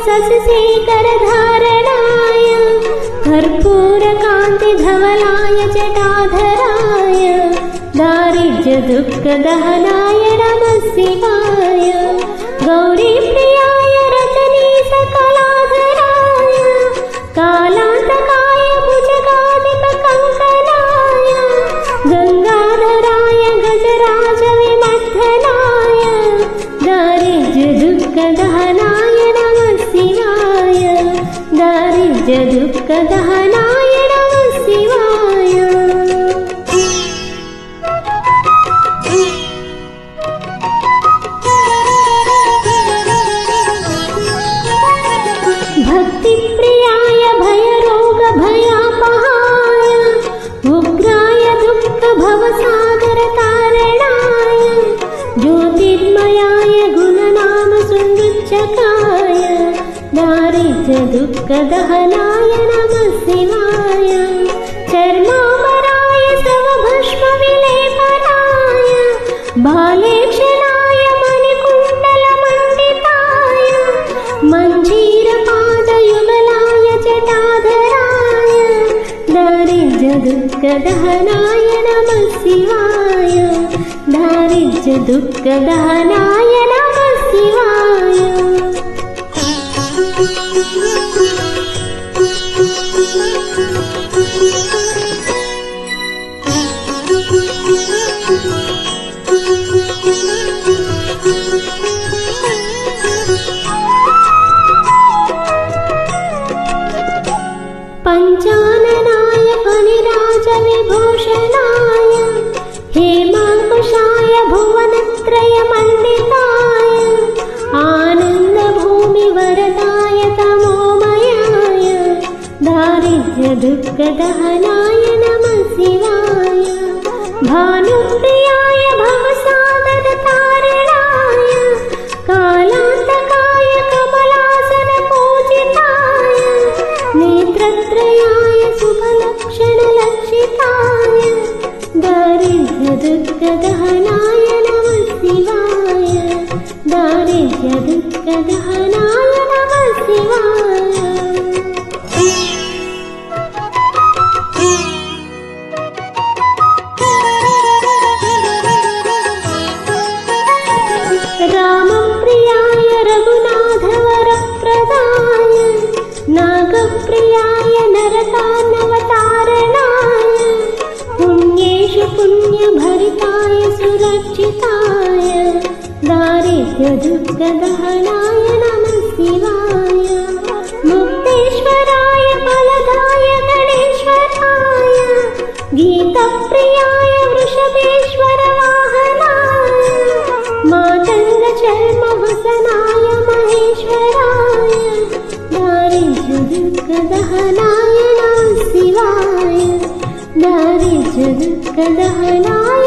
शशिशेखरधारणाय कर्पूरकान्तिधवलाय जटाधराय दारिद्र्यदुःखदहनाय नमः शिवाय गौरीप्रियाय रजनीशकलाधराय कालान्तकाय भुजगाधिपकङ्कणाय गङ्गाधराय गजराजविमर्दनाय दारिद्र्यदुःखदहनाय नमः शिवाय दारिद्र्यदुःखदहनाय नमः शिवाय भक्तिप्रियाय भयरोगभयापहाय उग्राय दुःखभवसागरतारणाय ज्योतिर्मयाय गुणनामसुन्दुच्चकाय दारिद्र्यदुःखदहनाय नमः शिवाय चर्मामराय सर्वभस्मविलेपनाय बालेक्षणाय मणिकुण्डलमण्डिताय मञ्जीरपादयुगलाय जटाधराय दारिद्र्यदुःखदहनाय नमः शिवाय दारिद्र्यदुःखदहनाय नमः शिवाय पञ्चाननाय फणिराजविभूषणाय हेमाङ्कुशाय भुवनत्रयमण्डिताय आनन्दभूमिवरदाय तमोमयाय दारिद्र्यदुःखदहनाय नमः शिवाय भानुप्रियाय भवसागरतारणाय कालान्तकाय कमलासनपूजिताय नेत्रत्रयाय शुभलक्षणलक्षिताय दारिद्र्यदुःखदहनाय नमः शिवाय दारिद्र्यदुःखदहनाय नमः शिवाय रामप्रियाय रघुनाथवरप्रदाय नागप्रियाय नरकानवतारणाय पुण्येषु पुण्यभरिताय सुरक्षिताय दारिद्र्यदुःखदहनाय नमः शिवाय मुक्तेश्वराय फलदाय गणेश्वराय गीतप्रियाय वृषभेश्वरवाहनाय मातङ्गचर्मवसनाय महेश्वराय दारिद्र्यदुःखदहनाय नमः शिवाय दारिद्र्यदुःखदहनाय